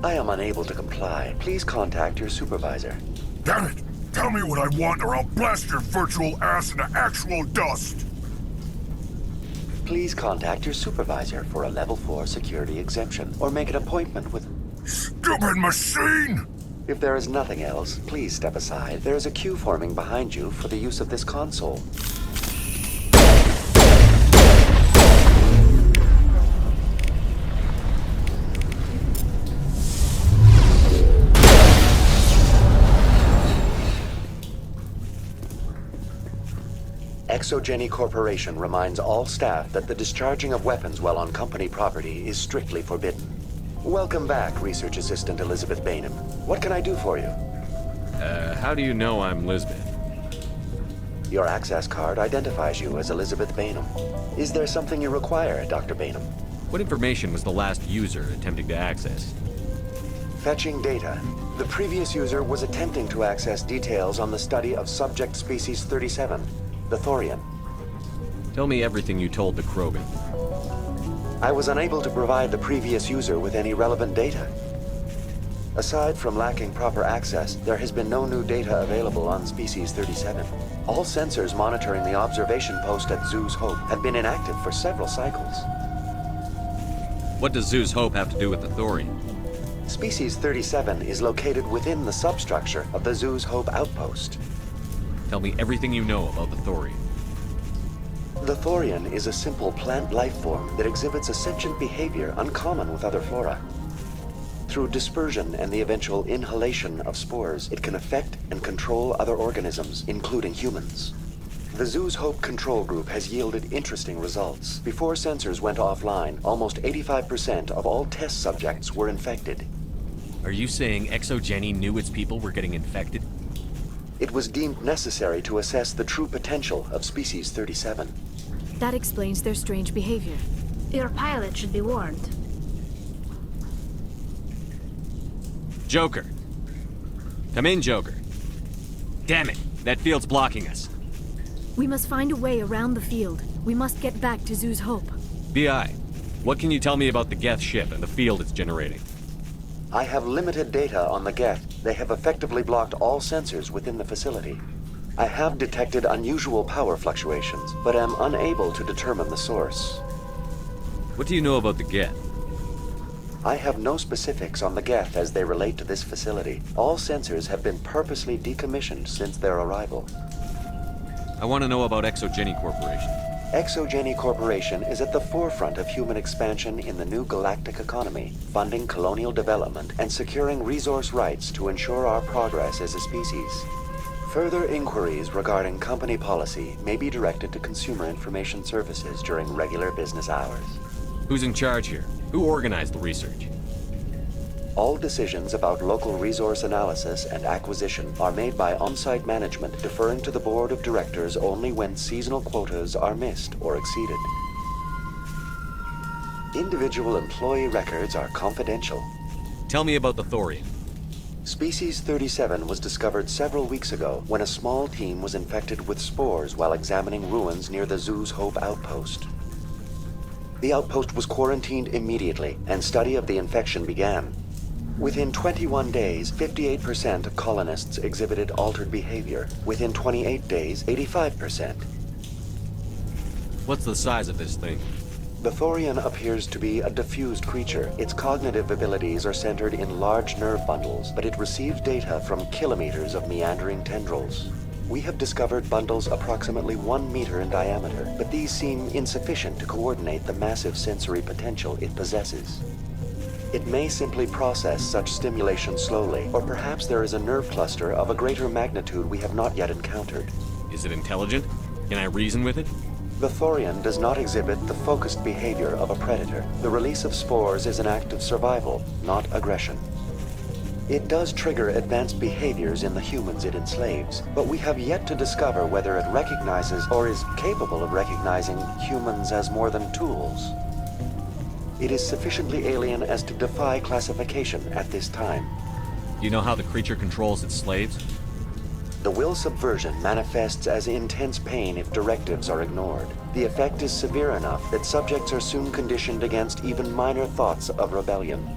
I am unable to comply. Please contact your supervisor. Damn it! Tell me what I want or I'll blast your virtual ass into actual dust! Please contact your supervisor for a level 4 security exemption, or make an appointment with... Stupid machine! If there is nothing else, please step aside. There is a queue forming behind you for the use of this console. Exogeny Corporation reminds all staff that the discharging of weapons while on company property is strictly forbidden. Welcome back, Research Assistant Elizabeth Bainham. What can I do for you? How do you know I'm Lisbeth? Your access card identifies you as Elizabeth Bainham. Is there something you require, Dr. Bainham? What information was the last user attempting to access? Fetching data. The previous user was attempting to access details on the study of subject species 37. The Thorian. Tell me everything you told the Krogan. I was unable to provide the previous user with any relevant data. Aside from lacking proper access, there has been no new data available on Species 37. All sensors monitoring the observation post at Zoo's Hope have been inactive for several cycles. What does Zoo's Hope have to do with the Thorian? Species 37 is located within the substructure of the Zoo's Hope outpost. Tell me everything you know about the Thorian. The Thorian is a simple plant life form that exhibits a sentient behavior uncommon with other flora. Through dispersion and the eventual inhalation of spores, it can affect and control other organisms, including humans. The Zoo's Hope control group has yielded interesting results. Before sensors went offline, almost 85% of all test subjects were infected. Are you saying Exogeny knew its people were getting infected? It was deemed necessary to assess the true potential of Species 37. That explains their strange behavior. Your pilot should be warned. Joker. Come in, Joker. Damn it, that field's blocking us. We must find a way around the field. We must get back to Zoo's Hope. BI, what can you tell me about the Geth ship and the field it's generating? I have limited data on the Geth. They have effectively blocked all sensors within the facility. I have detected unusual power fluctuations, but am unable to determine the source. What do you know about the Geth? I have no specifics on the Geth as they relate to this facility. All sensors have been purposely decommissioned since their arrival. I want to know about Exogeny Corporation. Exogeny Corporation is at the forefront of human expansion in the new galactic economy, funding colonial development and securing resource rights to ensure our progress as a species. Further inquiries regarding company policy may be directed to Consumer Information Services during regular business hours. Who's in charge here? Who organized the research? All decisions about local resource analysis and acquisition are made by on-site management, deferring to the board of directors only when seasonal quotas are missed or exceeded. Individual employee records are confidential. Tell me about the Thorian. Species 37 was discovered several weeks ago when a small team was infected with spores while examining ruins near the Zoo's Hope outpost. The outpost was quarantined immediately, and study of the infection began. Within 21 days, 58% of colonists exhibited altered behavior. Within 28 days, 85%. What's the size of this thing? The Thorian appears to be a diffused creature. Its cognitive abilities are centered in large nerve bundles, but it receives data from kilometers of meandering tendrils. We have discovered bundles approximately 1 meter in diameter, but these seem insufficient to coordinate the massive sensory potential it possesses. It may simply process such stimulation slowly, or perhaps there is a nerve cluster of a greater magnitude we have not yet encountered. Is it intelligent? Can I reason with it? The Thorian does not exhibit the focused behavior of a predator. The release of spores is an act of survival, not aggression. It does trigger advanced behaviors in the humans it enslaves, but we have yet to discover whether it recognizes or is capable of recognizing humans as more than tools. It is sufficiently alien as to defy classification at this time. Do you know how the creature controls its slaves? The will subversion manifests as intense pain if directives are ignored. The effect is severe enough that subjects are soon conditioned against even minor thoughts of rebellion.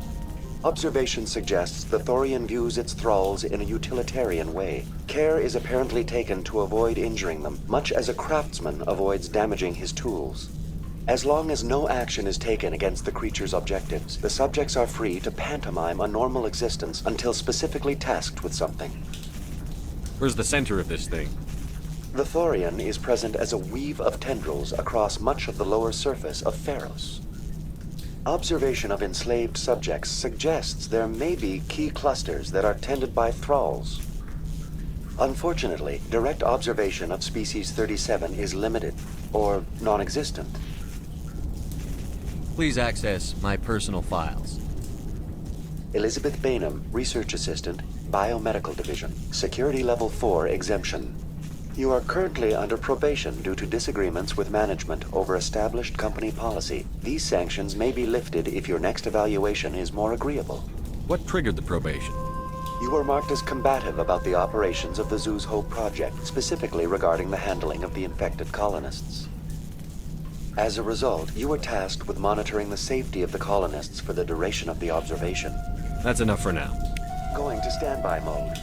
Observation suggests the Thorian views its thralls in a utilitarian way. Care is apparently taken to avoid injuring them, much as a craftsman avoids damaging his tools. As long as no action is taken against the creature's objectives, the subjects are free to pantomime a normal existence until specifically tasked with something. Where's the center of this thing? The Thorian is present as a weave of tendrils across much of the lower surface of Fera's. Observation of enslaved subjects suggests there may be key clusters that are tended by thralls. Unfortunately, direct observation of species 37 is limited, or non-existent. Please access my personal files. Elizabeth Bainham, Research Assistant, Biomedical Division, Security Level 4 Exemption. You are currently under probation due to disagreements with management over established company policy. These sanctions may be lifted if your next evaluation is more agreeable. What triggered the probation? You were marked as combative about the operations of the Zoo's Hope project, specifically regarding the handling of the infected colonists. As a result, you were tasked with monitoring the safety of the colonists for the duration of the observation. That's enough for now. Going to standby mode.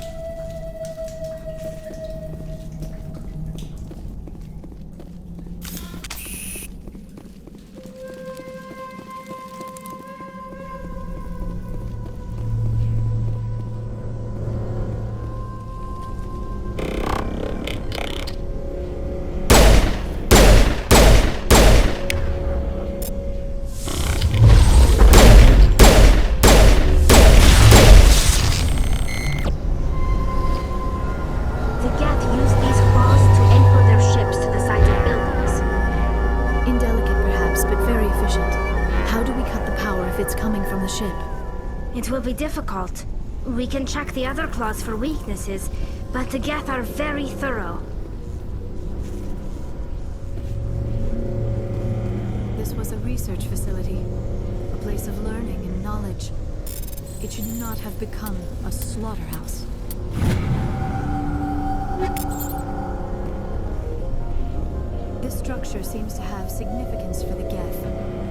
It will be difficult. We can check the other claws for weaknesses, but the Geth are very thorough. This was a research facility, a place of learning and knowledge. It should not have become a slaughterhouse. This structure seems to have significance for the Geth.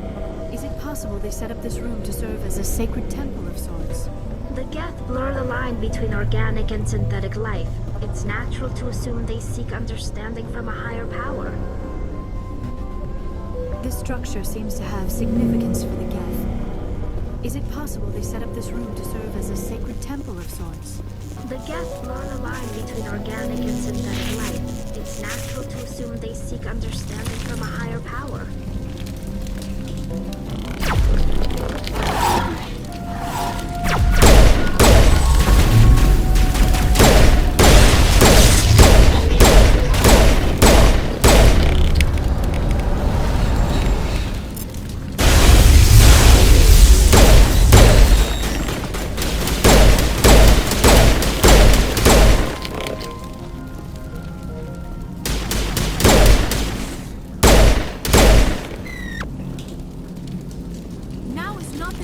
Is it possible they set up this room to serve as a sacred temple of sorts? The Geth blur the line between organic and synthetic life. It's natural to assume they seek understanding from a higher power. This structure seems to have significance for the Geth. Is it possible they set up this room to serve as a sacred temple of sorts? The Geth blur the line between organic and synthetic life. It's natural to assume they seek understanding from a higher power. Now is not the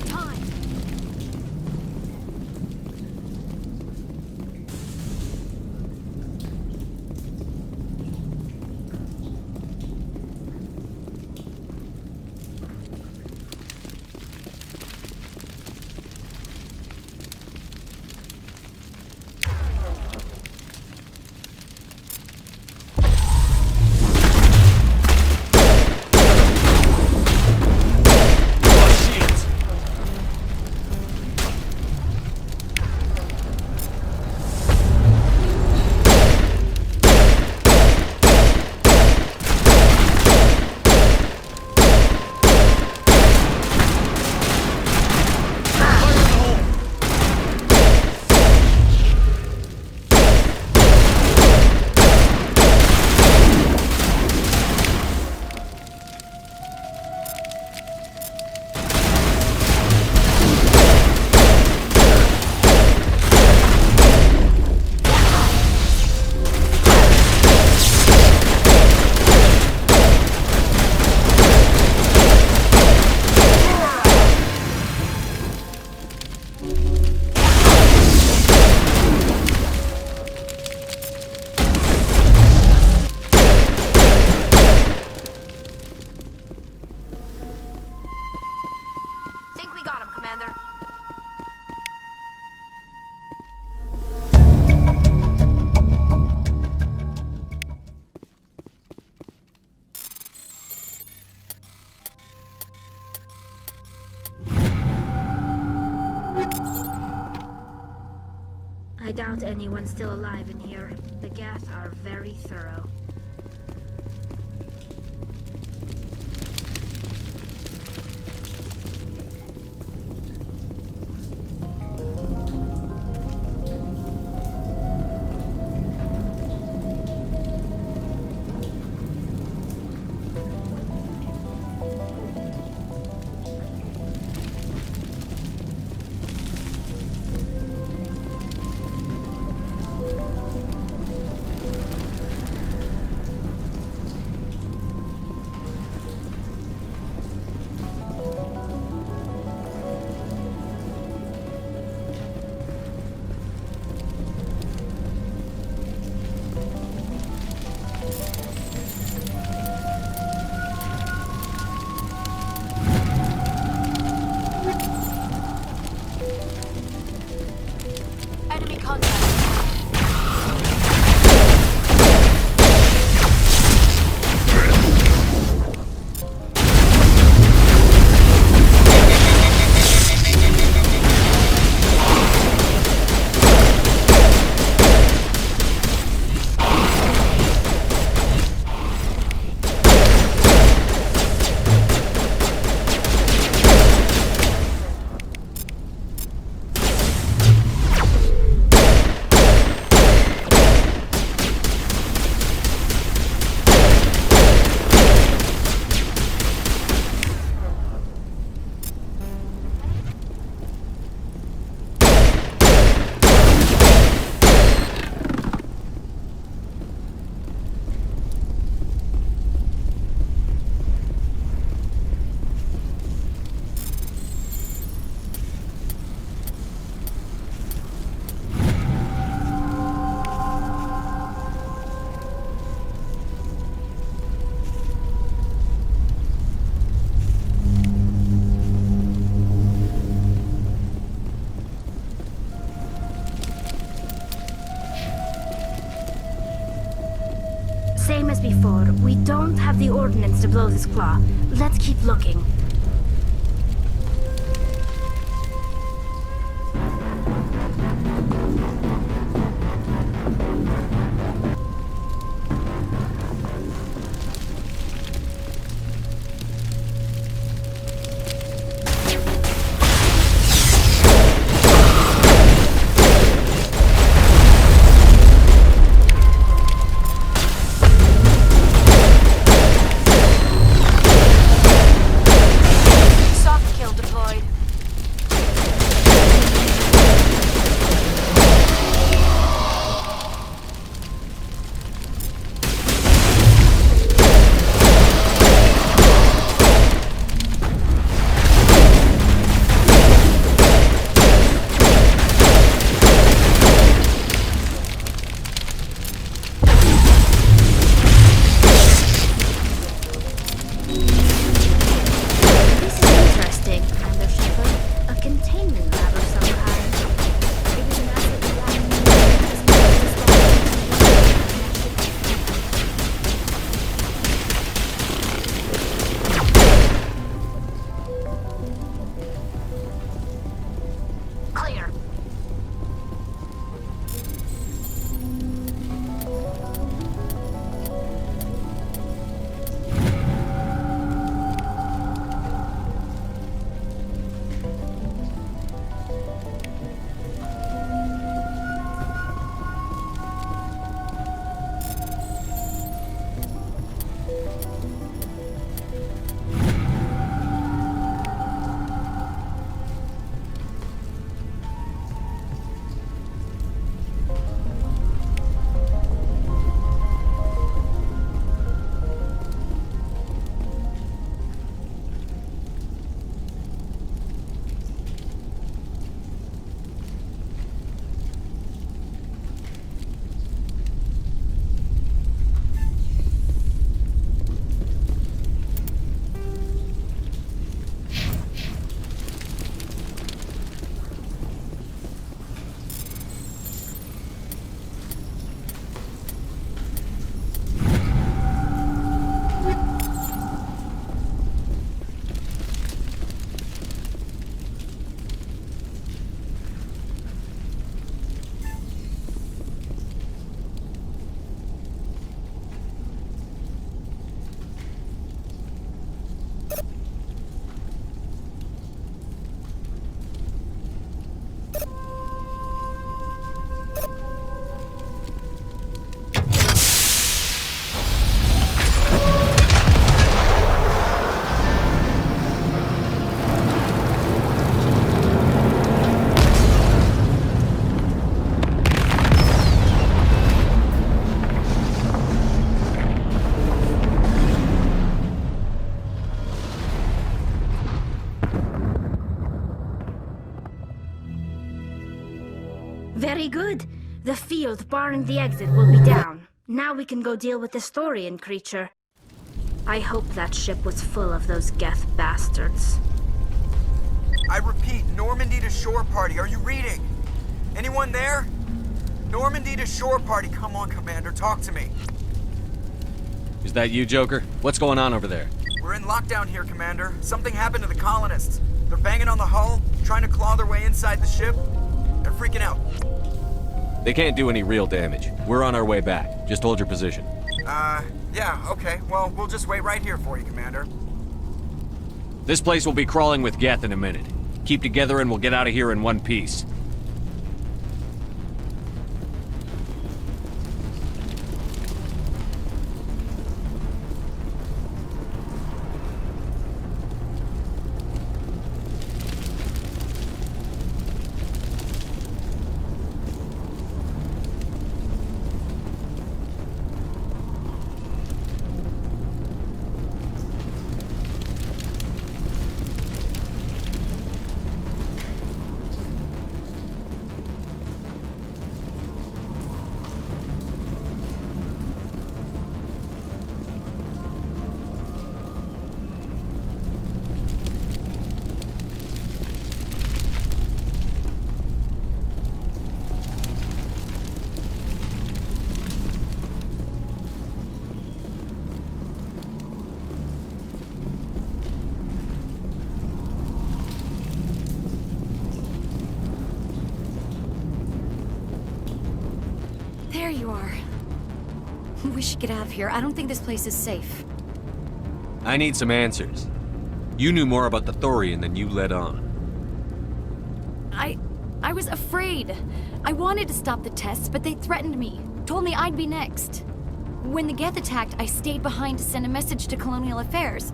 I doubt anyone's still alive in here. The Geth are very thorough. Enemy contact. Same as before, we don't have the ordnance to blow this claw. Let's keep looking. Very good. The field barring the exit will be down. Now we can go deal with the Thorian creature. I hope that ship was full of those Geth bastards. I repeat, Normandy to shore party. Are you reading? Anyone there? Normandy to shore party. Come on, Commander, talk to me. Is that you, Joker? What's going on over there? We're in lockdown here, Commander. Something happened to the colonists. They're banging on the hull, trying to claw their way inside the ship. They're freaking out. They can't do any real damage. We're on our way back. Just hold your position. Yeah, okay. Well, we'll just wait right here for you, Commander. This place will be crawling with Geth in a minute. Keep together and we'll get out of here in one piece. There you are. We should get out of here. I don't think this place is safe. I need some answers. You knew more about the Thorian than you let on. I was afraid. I wanted to stop the tests, but they threatened me. Told me I'd be next. When the Geth attacked, I stayed behind to send a message to Colonial Affairs.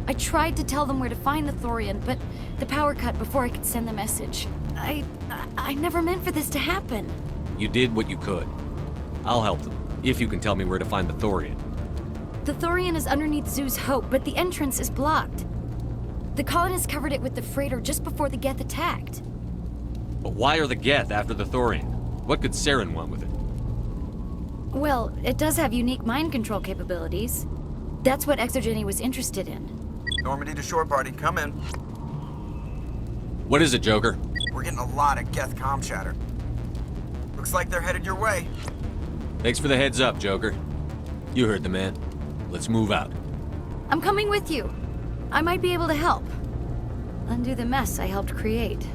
I tried to tell them where to find the Thorian, but the power cut before I could send the message. I never meant for this to happen. You did what you could. I'll help them, if you can tell me where to find the Thorian. The Thorian is underneath Zoo's Hope, but the entrance is blocked. The colonists covered it with the freighter just before the Geth attacked. But why are the Geth after the Thorian? What could Saren want with it? Well, it does have unique mind control capabilities. That's what Exogeny was interested in. Normandy to shore party, come in. What is it, Joker? We're getting a lot of Geth comm chatter. Looks like they're headed your way. Thanks for the heads up, Joker. You heard the man. Let's move out. I'm coming with you. I might be able to help. Undo the mess I helped create.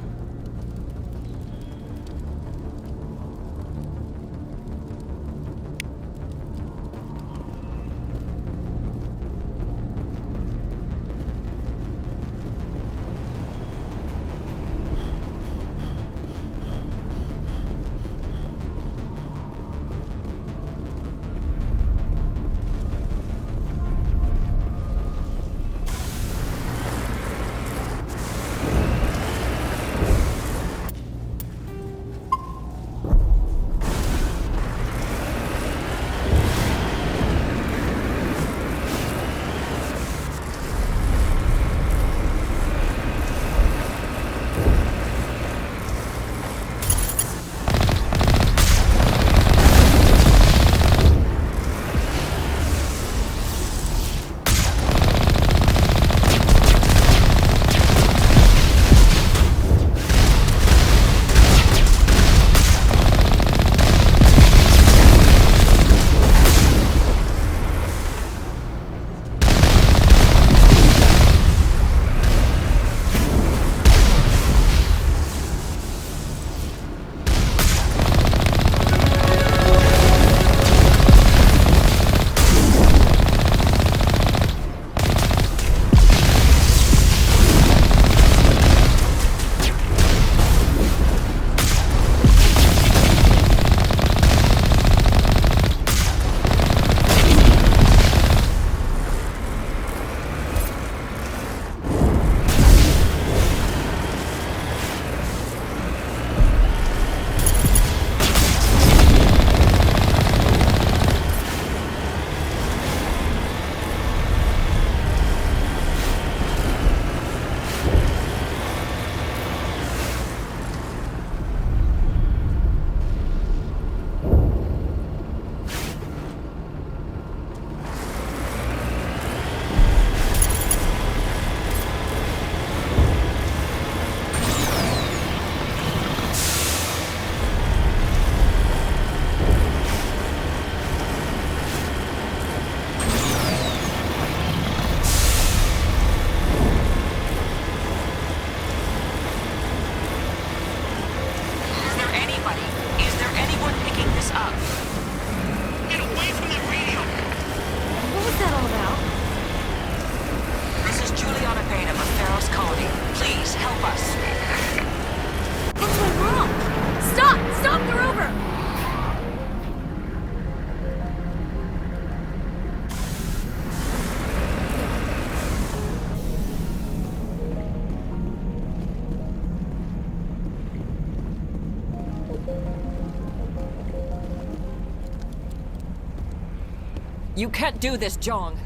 You can't do this, Jong.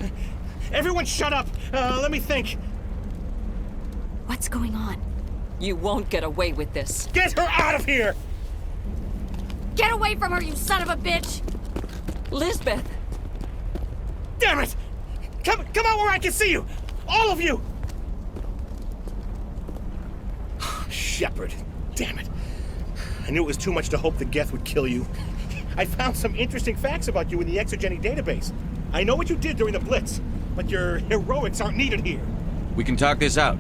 Everyone shut up! Let me think. What's going on? You won't get away with this. Get her out of here! Get away from her, you son of a bitch! Lisbeth! Damn it! Come out where I can see you! All of you! Shepard, damn it. I knew it was too much to hope the Geth would kill you. I found some interesting facts about you in the Exogeny database. I know what you did during the Blitz, but your heroics aren't needed here. We can talk this out.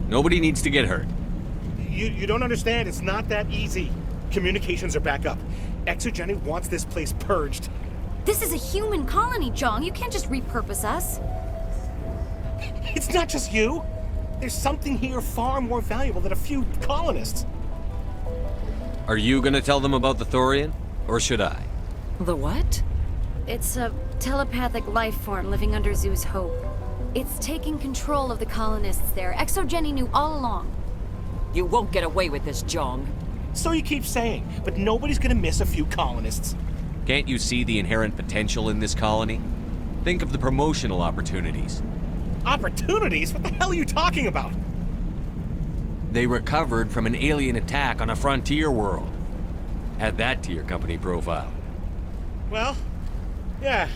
Nobody needs to get hurt. You don't understand, it's not that easy. Communications are back up. Exogeny wants this place purged. This is a human colony, Jong. You can't just repurpose us. It's not just you. There's something here far more valuable than a few colonists. Are you gonna tell them about the Thorian? Or should I? The what? It's a telepathic life form living under Zoo's hope. It's taking control of the colonists there. Exogeny knew all along. You won't get away with this, Jong. So you keep saying, but nobody's gonna miss a few colonists. Can't you see the inherent potential in this colony? Think of the promotional opportunities. Opportunities? What the hell are you talking about? They recovered from an alien attack on a frontier world. Add that to your company profile. Well, yeah.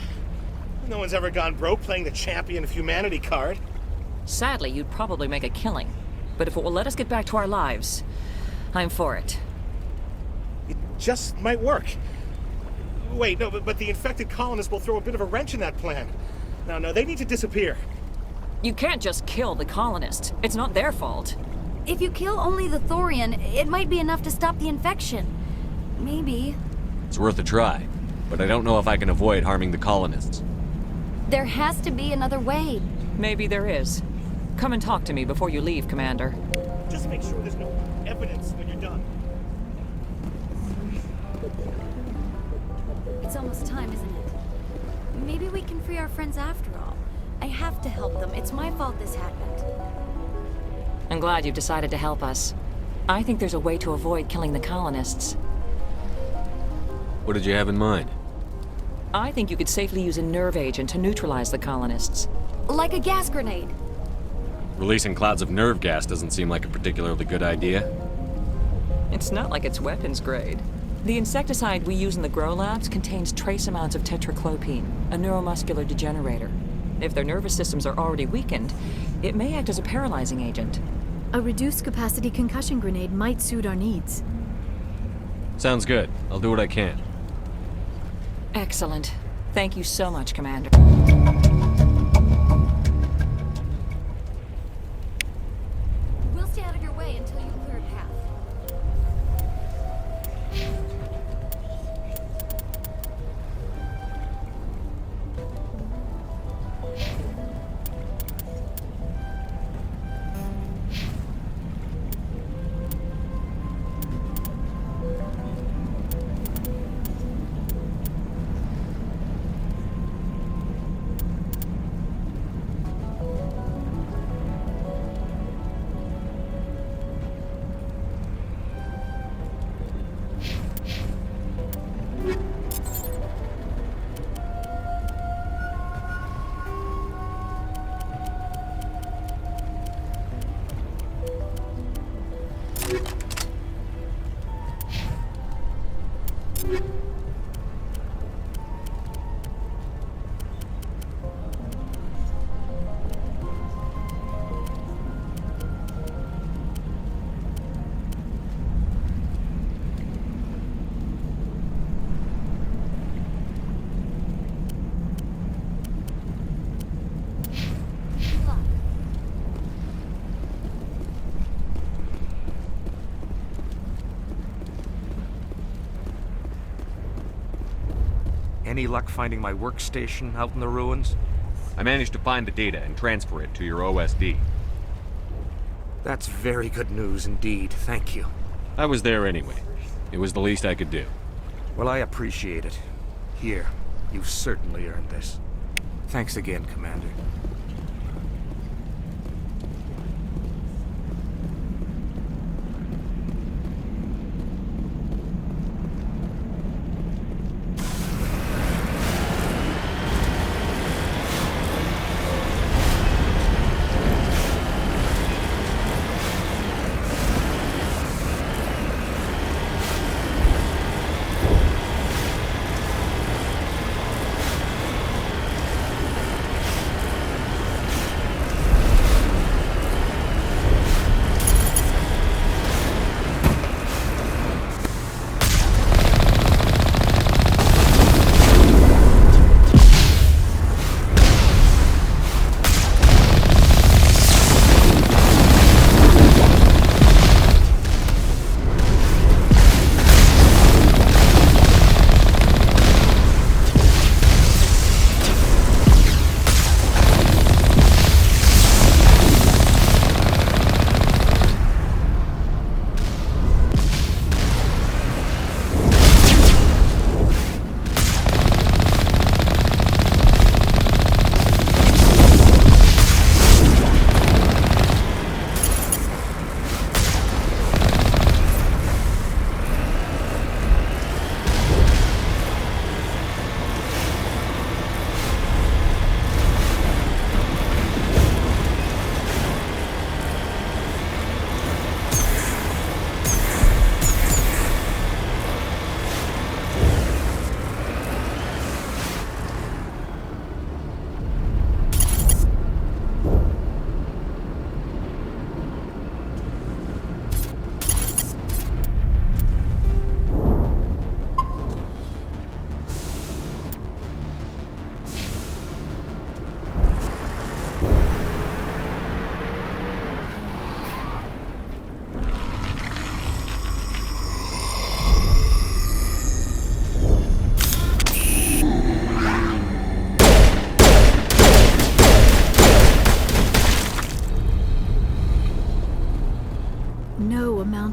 No one's ever gone broke playing the champion of humanity card. Sadly, you'd probably make a killing. But if it will let us get back to our lives, I'm for it. It just might work. Wait, no, but the infected colonists will throw a bit of a wrench in that plan. No, they need to disappear. You can't just kill the colonists. It's not their fault. If you kill only the Thorian, it might be enough to stop the infection. Maybe. It's worth a try, but I don't know if I can avoid harming the colonists. There has to be another way. Maybe there is. Come and talk to me before you leave, Commander. Just make sure there's no evidence when you're done. It's almost time, isn't it? Maybe we can free our friends after all. I have to help them. It's my fault this happened. I'm glad you've decided to help us. I think there's a way to avoid killing the colonists. What did you have in mind? I think you could safely use a nerve agent to neutralize the colonists. Like a gas grenade. Releasing clouds of nerve gas doesn't seem like a particularly good idea. It's not like it's weapons grade. The insecticide we use in the grow labs contains trace amounts of tetraclopine, a neuromuscular degenerator. If their nervous systems are already weakened, it may act as a paralyzing agent. A reduced capacity concussion grenade might suit our needs. Sounds good. I'll do what I can. Excellent. Thank you so much, Commander. We'll stay out of your way until you clear a path. Any luck finding my workstation out in the ruins? I managed to find the data and transfer it to your OSD. That's very good news indeed, thank you. I was there anyway. It was the least I could do. Well, I appreciate it. Here, you've certainly earned this. Thanks again, Commander.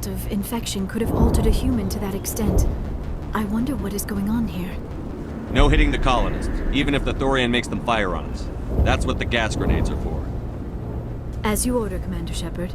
amount of infection could have altered a human to that extent. I wonder what is going on here. No hitting the colonists, even if the Thorian makes them fire on us. That's what the gas grenades are for. As you order, Commander Shepard.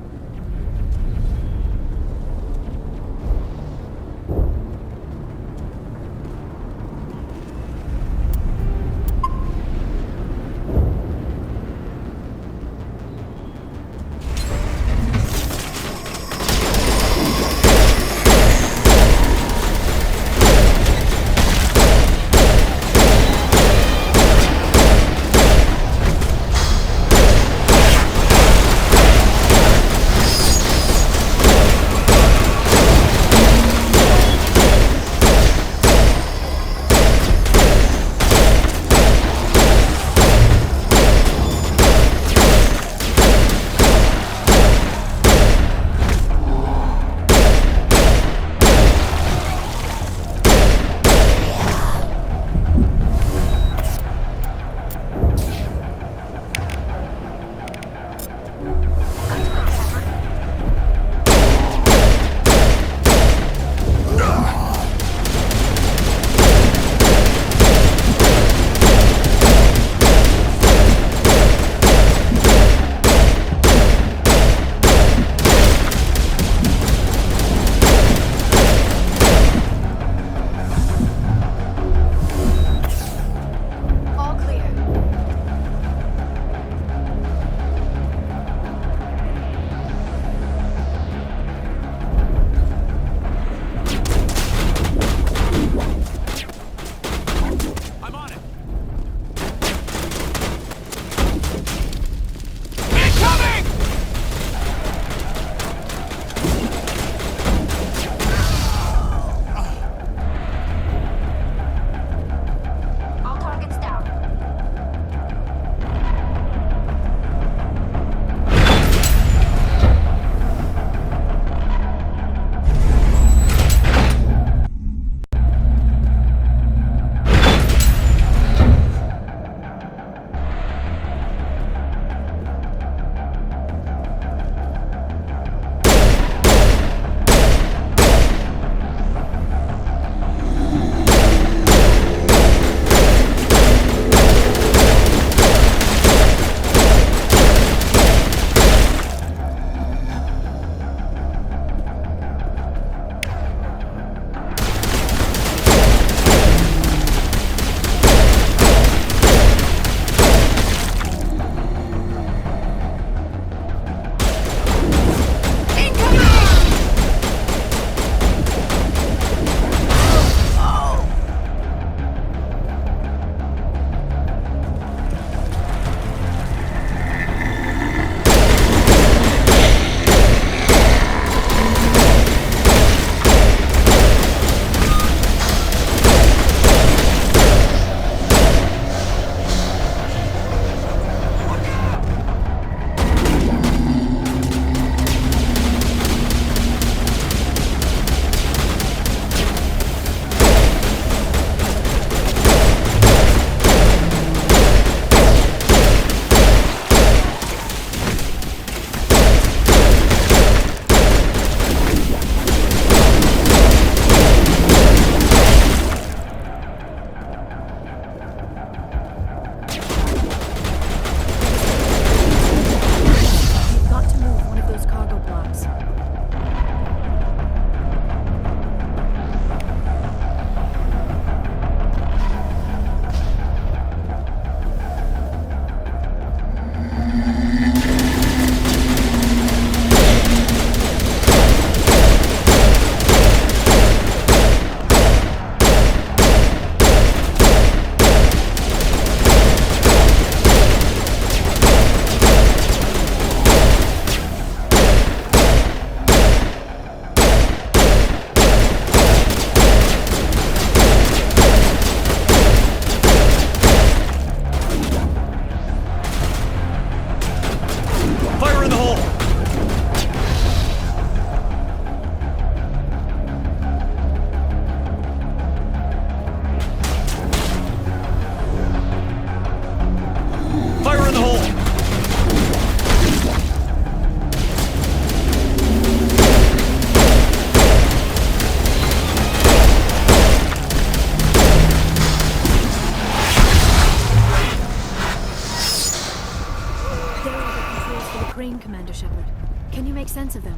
crane, Commander Shepard. Can you make sense of them?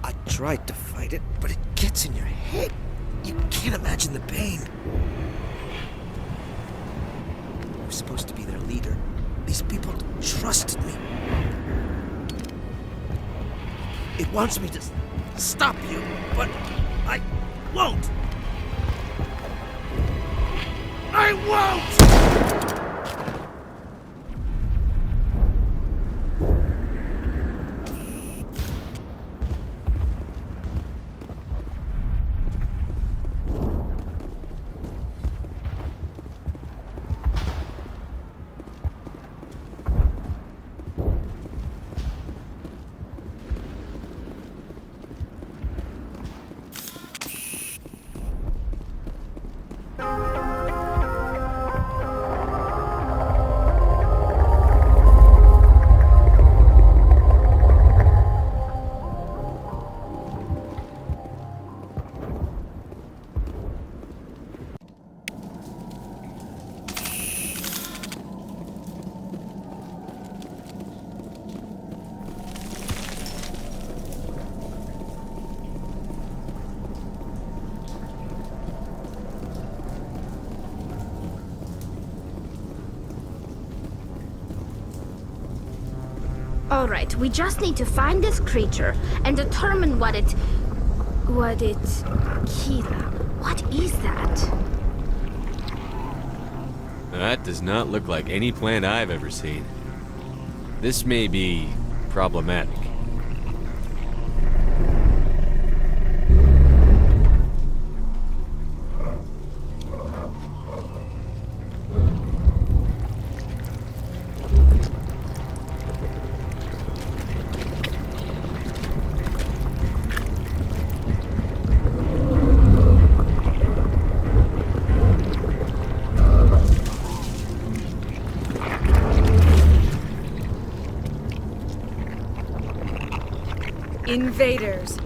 I tried to fight it, but it gets in your head. You can't imagine the pain. I was supposed to be their leader. These people trusted me. It wants me to stop you, but I won't. I won't! Alright, we just need to find this creature and determine what it... Keela, what is that? That does not look like any plant I've ever seen. This may be problematic. Invaders,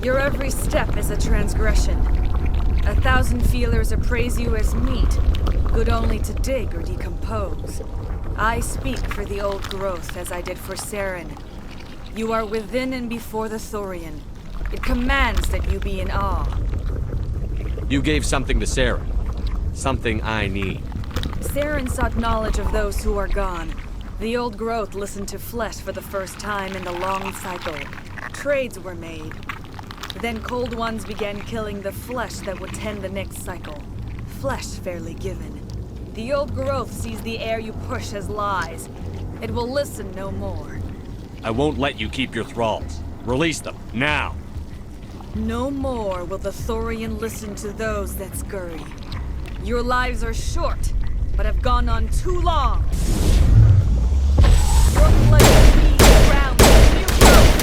your every step is a transgression. 1,000 feelers appraise you as meat, good only to dig or decompose. I speak for the old growth as I did for Saren. You are within and before the Thorian. It commands that you be in awe. You gave something to Saren. Something I need. Saren sought knowledge of those who are gone. The old growth listened to flesh for the first time in the long cycle. Trades were made. Then cold ones began killing the flesh that would tend the next cycle. Flesh fairly given. The old growth sees the air you push as lies. It will listen no more. I won't let you keep your thralls. Release them, now! No more will the Thorian listen to those that scurry. Your lives are short, but have gone on too long. Your pleasure leads around the new growth.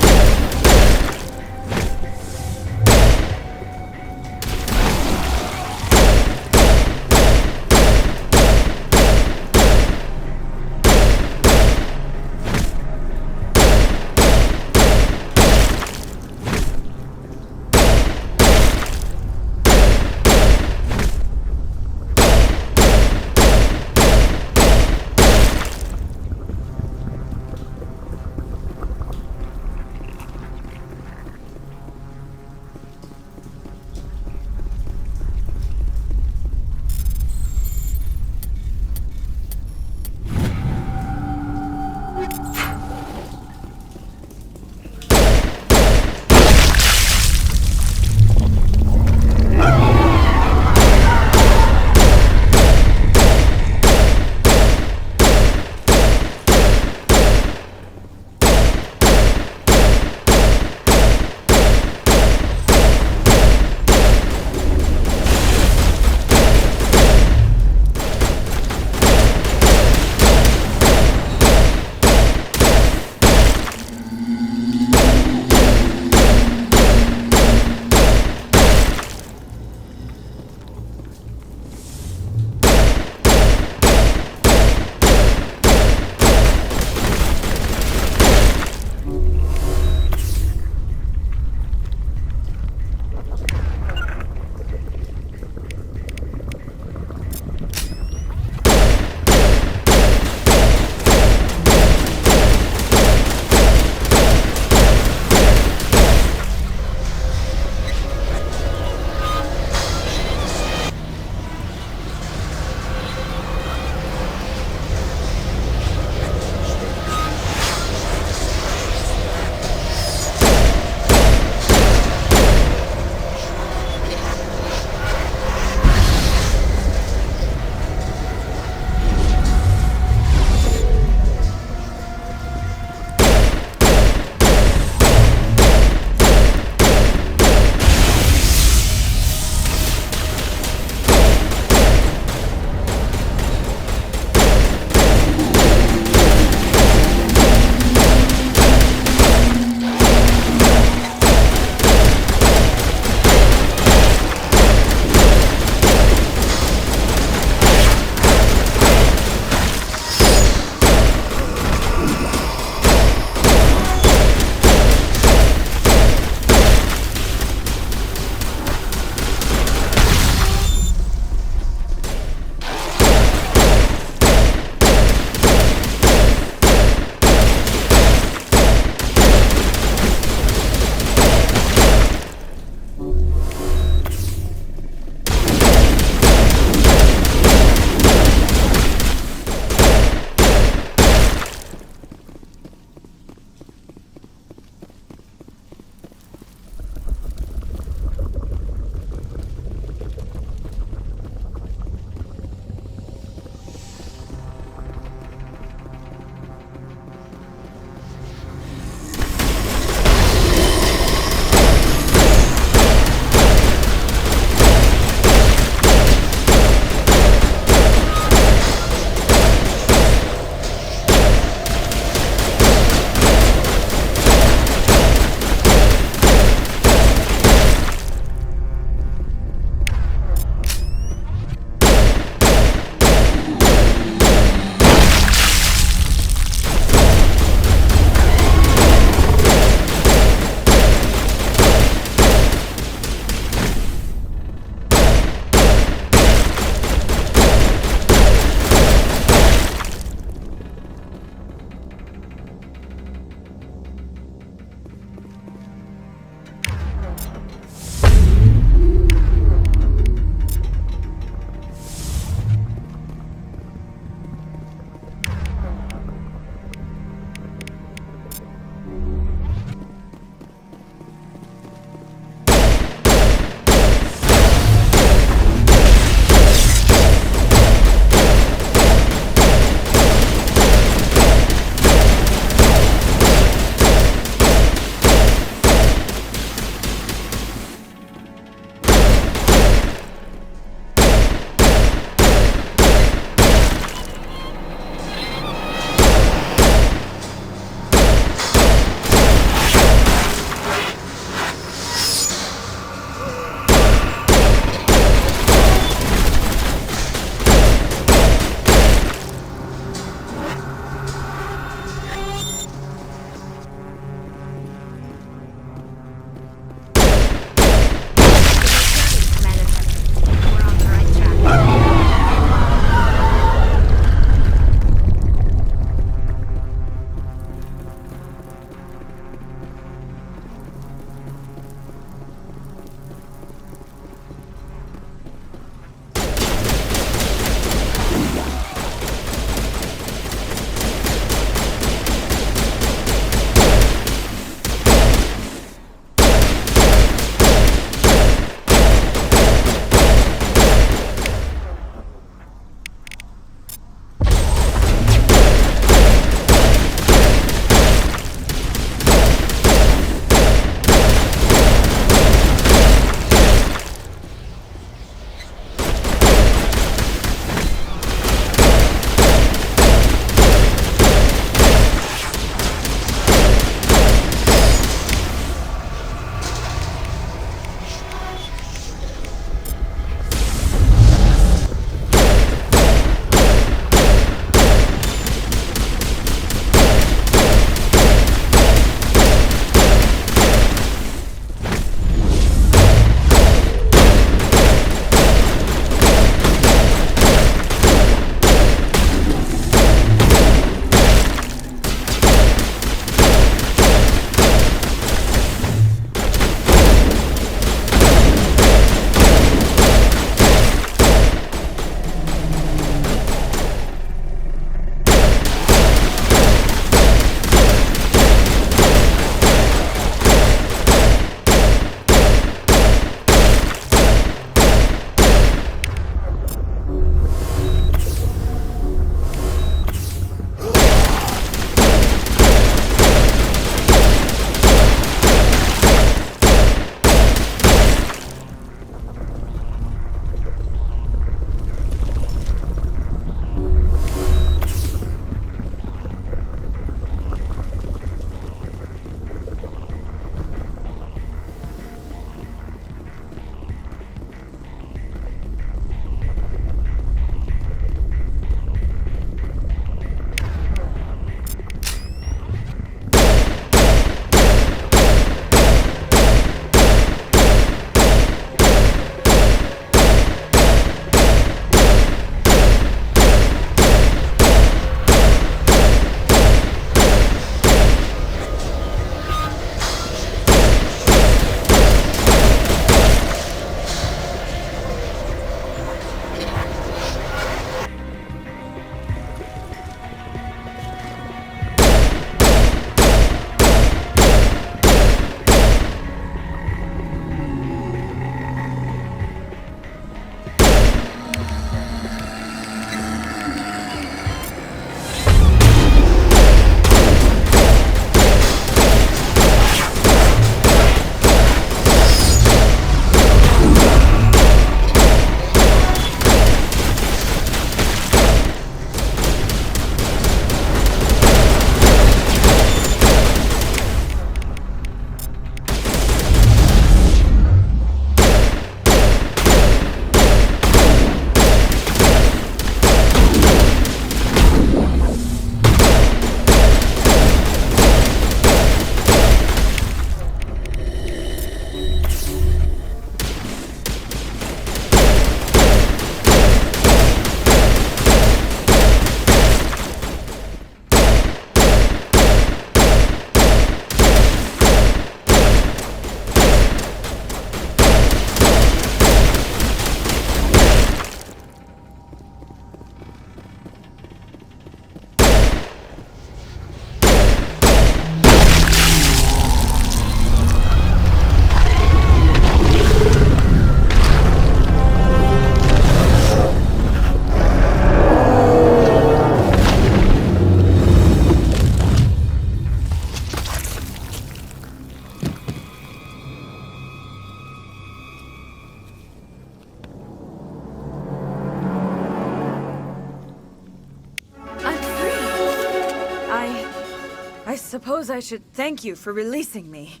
I suppose I should thank you for releasing me.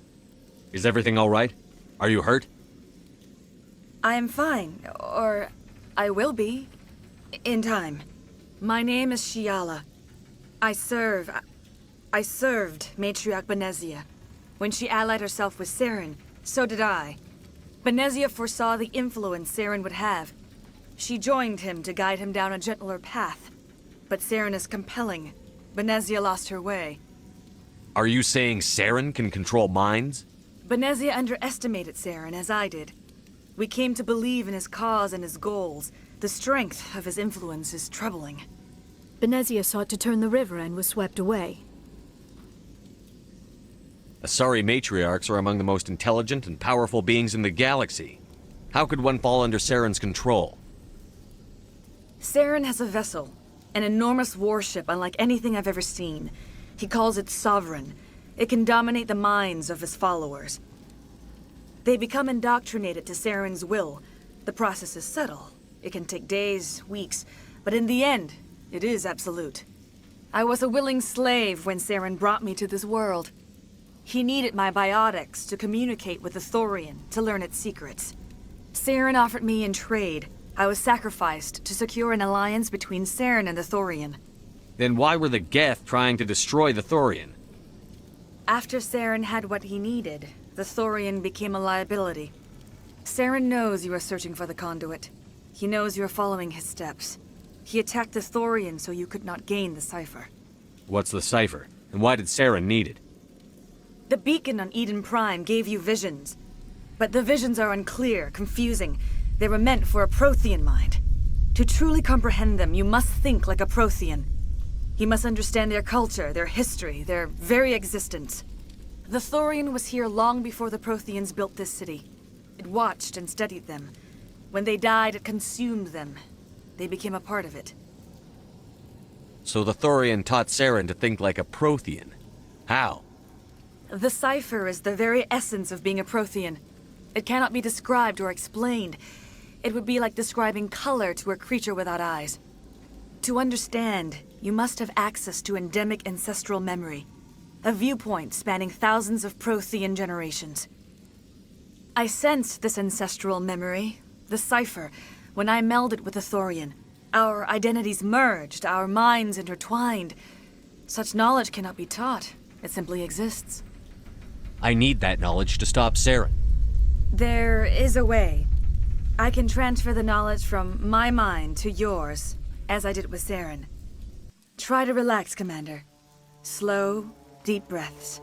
Is everything all right? Are you hurt? I am fine, or I will be. In time. My name is Shiala. I served Matriarch Benezia. When she allied herself with Saren, so did I. Benezia foresaw the influence Saren would have. She joined him to guide him down a gentler path. But Saren is compelling. Benezia lost her way. Are you saying Saren can control minds? Benezia underestimated Saren, as I did. We came to believe in his cause and his goals. The strength of his influence is troubling. Benezia sought to turn the river and was swept away. Asari matriarchs are among the most intelligent and powerful beings in the galaxy. How could one fall under Saren's control? Saren has a vessel, an enormous warship unlike anything I've ever seen. He calls it Sovereign. It can dominate the minds of his followers. They become indoctrinated to Saren's will. The process is subtle. It can take days, weeks, but in the end, it is absolute. I was a willing slave when Saren brought me to this world. He needed my biotics to communicate with the Thorian, to learn its secrets. Saren offered me in trade. I was sacrificed to secure an alliance between Saren and the Thorian. Then why were the Geth trying to destroy the Thorian? After Saren had what he needed, the Thorian became a liability. Saren knows you are searching for the conduit. He knows you are following his steps. He attacked the Thorian so you could not gain the cipher. What's the cipher? And why did Saren need it? The beacon on Eden Prime gave you visions. But the visions are unclear, confusing. They were meant for a Prothean mind. To truly comprehend them, you must think like a Prothean. You must understand their culture, their history, their very existence. The Thorian was here long before the Protheans built this city. It watched and studied them. When they died, it consumed them. They became a part of it. So the Thorian taught Saren to think like a Prothean. How? The cipher is the very essence of being a Prothean. It cannot be described or explained. It would be like describing color to a creature without eyes. To understand, you must have access to endemic ancestral memory, a viewpoint spanning thousands of Prothean generations. I sensed this ancestral memory, the cipher, when I melded with the Thorian. Our identities merged, our minds intertwined. Such knowledge cannot be taught. It simply exists. I need that knowledge to stop Saren. There is a way. I can transfer the knowledge from my mind to yours, as I did with Saren. Try to relax, Commander. Slow, deep breaths.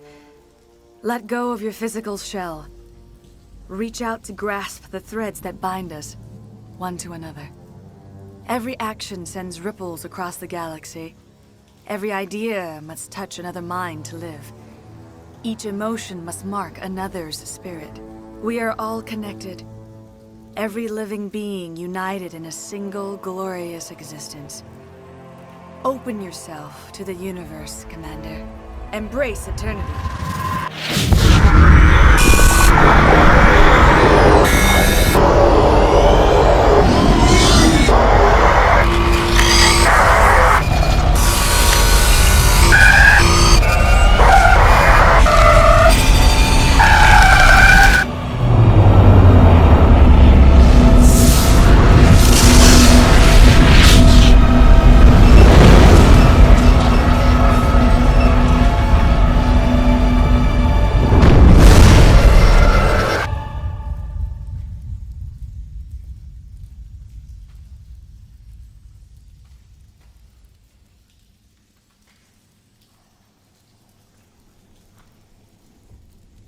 Let go of your physical shell. Reach out to grasp the threads that bind us, one to another. Every action sends ripples across the galaxy. Every idea must touch another mind to live. Each emotion must mark another's spirit. We are all connected. Every living being united in a single glorious existence. Open yourself to the universe, Commander. Embrace eternity.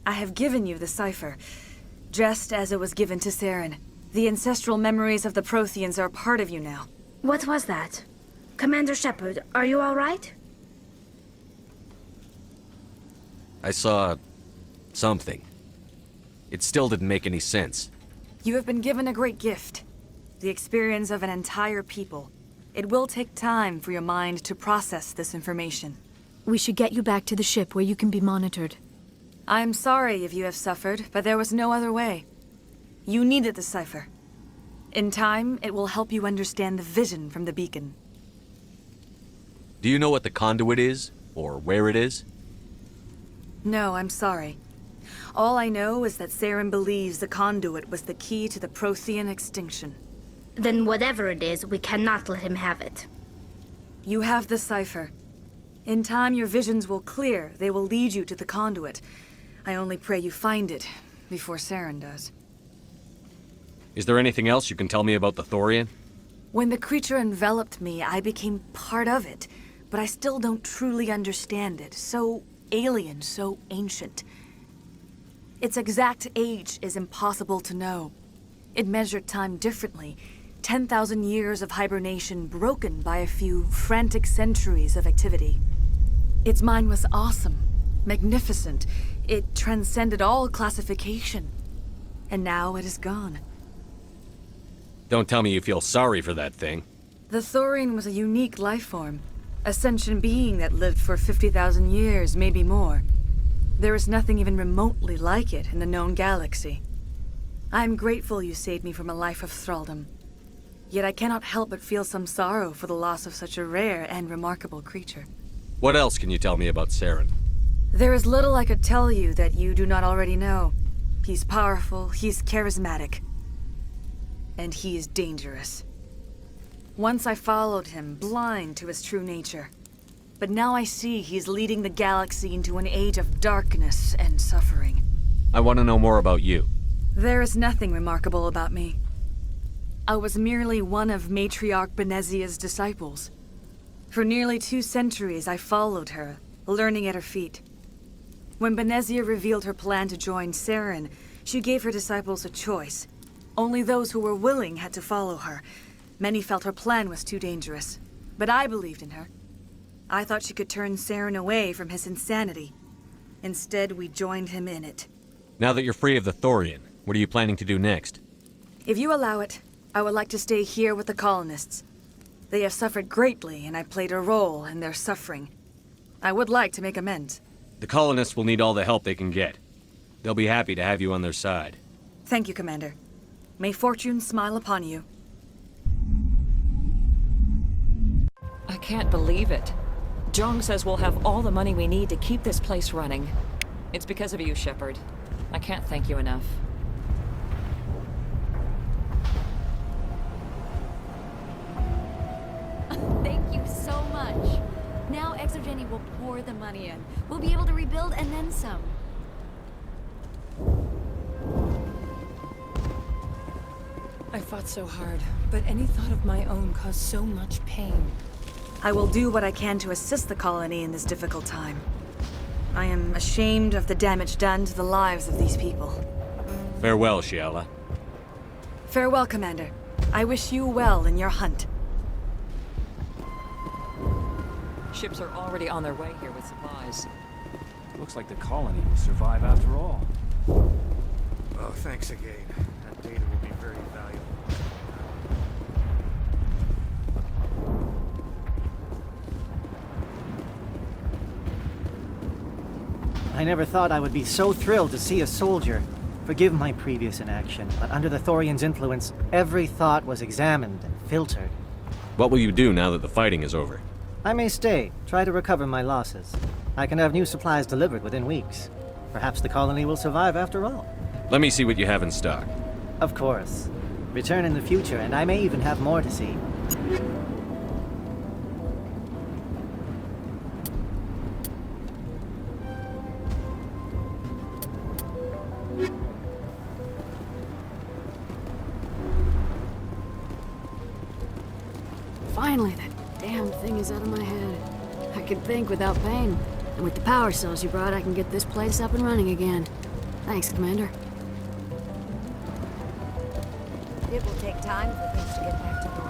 I have given you the cipher, just as it was given to Saren. The ancestral memories of the Protheans are part of you now. What was that? Commander Shepard, are you all right? I saw something. It still didn't make any sense. You have been given a great gift. The experience of an entire people. It will take time for your mind to process this information. We should get you back to the ship where you can be monitored. I am sorry if you have suffered, but there was no other way. You needed the cipher. In time, it will help you understand the vision from the beacon. Do you know what the conduit is? Or where it is? No, I'm sorry. All I know is that Saren believes the conduit was the key to the Prothean extinction. Then whatever it is, we cannot let him have it. You have the cipher. In time, your visions will clear. They will lead you to the conduit. I only pray you find it before Saren does. Is there anything else you can tell me about the Thorian? When the creature enveloped me, I became part of it, but I still don't truly understand it. So alien, so ancient. Its exact age is impossible to know. It measured time differently. 10,000 years of hibernation broken by a few frantic centuries of activity. Its mind was awesome, magnificent. It transcended all classification. And now it is gone. Don't tell me you feel sorry for that thing. The Thorian was a unique life form. A sentient being that lived for 50,000 years, maybe more. There is nothing even remotely like it in the known galaxy. I am grateful you saved me from a life of thraldom. Yet I cannot help but feel some sorrow for the loss of such a rare and remarkable creature. What else can you tell me about Saren? There is little I could tell you that you do not already know. He's powerful, he's charismatic. And he is dangerous. Once I followed him, blind to his true nature. But now I see he's leading the galaxy into an age of darkness and suffering. I want to know more about you. There is nothing remarkable about me. I was merely one of Matriarch Benezia's disciples. For nearly 2 centuries I followed her, learning at her feet. When Benezia revealed her plan to join Saren, she gave her disciples a choice. Only those who were willing had to follow her. Many felt her plan was too dangerous, but I believed in her. I thought she could turn Saren away from his insanity. Instead, we joined him in it. Now that you're free of the Thorian, what are you planning to do next? If you allow it, I would like to stay here with the colonists. They have suffered greatly, and I played a role in their suffering. I would like to make amends. The colonists will need all the help they can get. They'll be happy to have you on their side. Thank you, Commander. May fortune smile upon you. I can't believe it. Jong says we'll have all the money we need to keep this place running. It's because of you, Shepard. I can't thank you enough. Thank you so much. Now Exogeny will pour the money in. We'll be able to rebuild and then some. I fought so hard, but any thought of my own caused so much pain. I will do what I can to assist the colony in this difficult time. I am ashamed of the damage done to the lives of these people. Farewell, Shiala. Farewell, Commander. I wish you well in your hunt. Ships are already on their way here with supplies. Looks like the colony will survive after all. Oh, thanks again. That data will be very valuable. I never thought I would be so thrilled to see a soldier. Forgive my previous inaction, but under the Thorian's influence, every thought was examined and filtered. What will you do now that the fighting is over? I may stay, try to recover my losses. I can have new supplies delivered within weeks. Perhaps the colony will survive after all. Let me see what you have in stock. Of course. Return in the future, and I may even have more to see. Finally, that damn thing is out of my head. I can think without pain. And with the power cells you brought, I can get this place up and running again. Thanks, Commander. It will take time for things to get back to